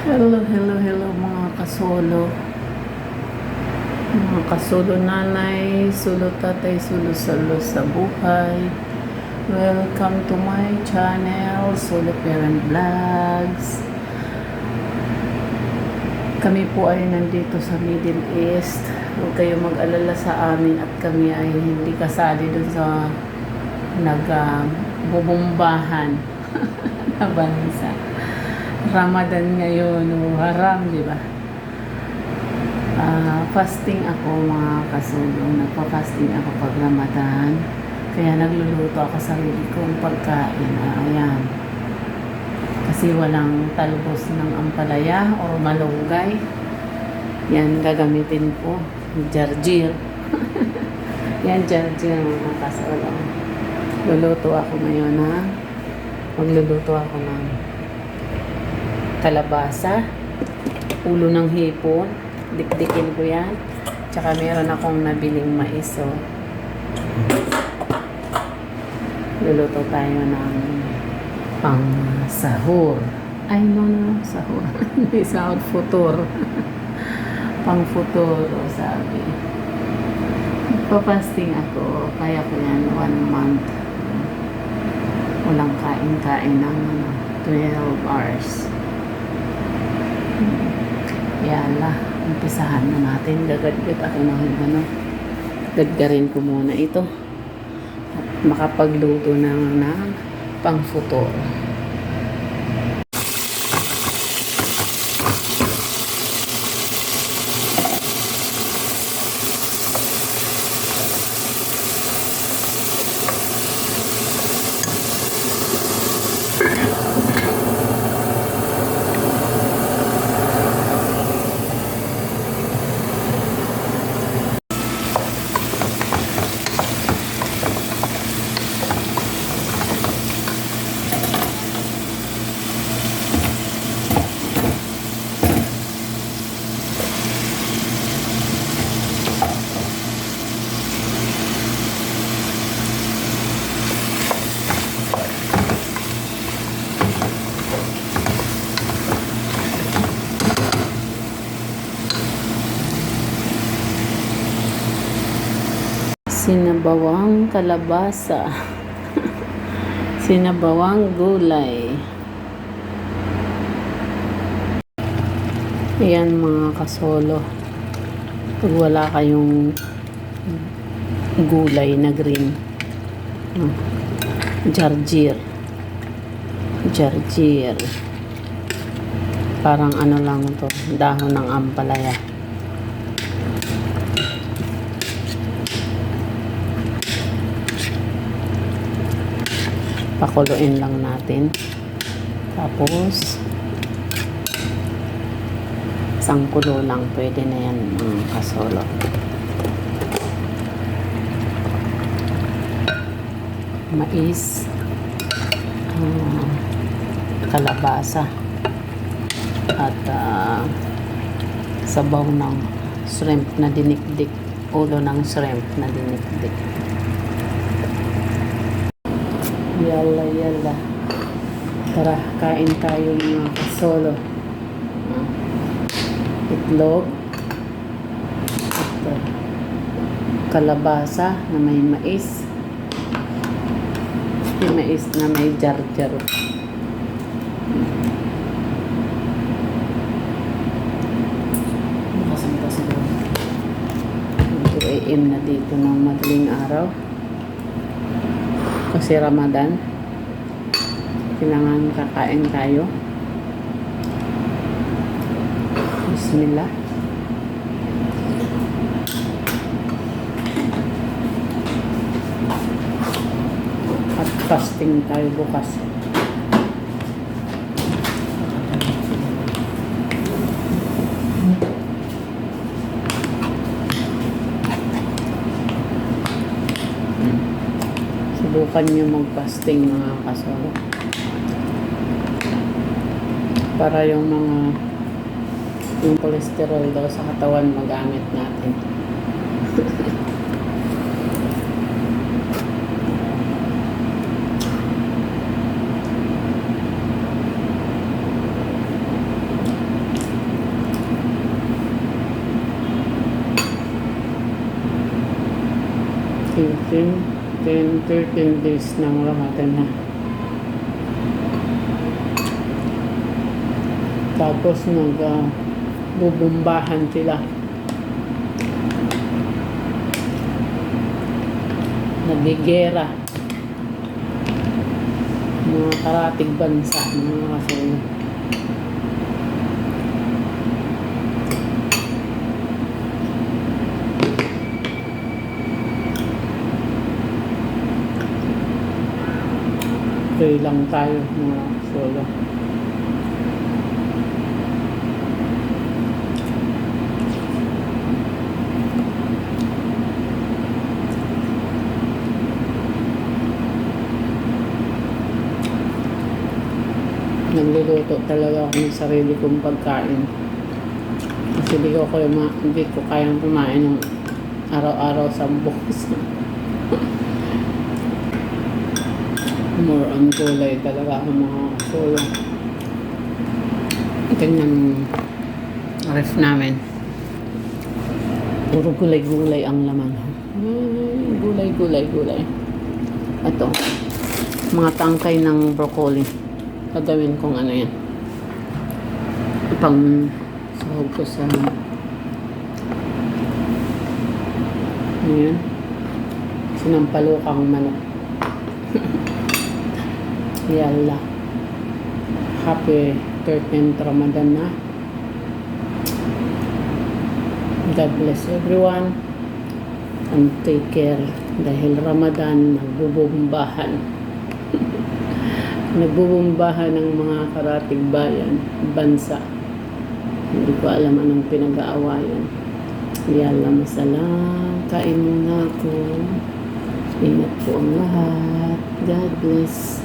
Hello mga kasolo. Mga kasolo nanay, solo tatay, solo salo sa buhay. Welcome to my channel, Solo Parent Vlogs. Kami po ay nandito sa Middle East. Huwag kayo mag-alala sa amin at kami ay hindi kasali dun sa nagbubumbahan na bansa. Ramadan ngayon, haram, di ba? Fasting ako mga kasulong. Nagpa-fasting ako pag Ramadan. Kaya nagluluto ako sarili kong pagkain. Ayan. Kasi walang talbos ng ampalaya o malunggay. Yan, gagamitin ko. Jarjir. Yan, jarjir mga kasulong. Luluto ako ngayon ha. Magluluto ako ng kalabasa, ulo ng hipon, dikdikin ko yan. Tsaka meron akong nabiling mais. So, luluto tayo ng pang sahur. Ay, no, sahur. Hindi sahur, futur. Pang futur, sabi. Nagpa-fasting ako, kaya ko yan 1 month. Walang kain-kain ng 12 hours. Yala, umpisahan na natin. Gagadgad ako ng gadgarin ko muna ito at makapagluto ng pang-futur. Sinabawang kalabasa. Sinabawang gulay. Ayan mga kasolo. Pag wala kayong gulay na green. Jarjir. Jarjir. Parang ano lang to, dahon ng ampalaya. Pakuluin lang natin. Tapos isang kulo lang, pwede na yan mga kasolo. Mais, kalabasa at sabaw ng shrimp na dinikdik, ulo ng shrimp na dinikdik. Yala. Tara, kain tayo mga kasolo. Itlog. At kalabasa na may mais. Yung mais na may jar-jar. Ito AM na dito ng madaling araw. Kasi Ramadan, kailangan kakain tayo. Bismillah. At fasting tayo bukas. Subukan nyo mag-fasting mga kasolo. Para yung cholesterol daw sa katawan magamit natin. 13 days ng Ramadan na. Tapos bubumbahan sila. Nagigera. Mga karatig bansa, mga kasolo. Pray lang tayo, mga kasolo. Nagluluto talaga ako ng sarili kong pagkain. Kasi hindi ko kayang kumain ng araw-araw sa bukas. More on gulay talaga ako, mga kasolo. Tingnan ref namin. Puro gulay-gulay ang laman. Gulay. Ito, mga tangkay ng broccoli. Gagawin kong ano yan. Pang sahog ko sa ayan. Sinampalukang manok. Yalla. Happy 13th Ramadan na. God bless everyone. And take care. Dahil Ramadan, nagbubumbahan. Nagbubumbahan ng mga karatig bayan, bansa. Hindi ko alam anong pinag-aawayan. Yalla, masalam. Kain muna ako. Ingat po ang lahat. God bless.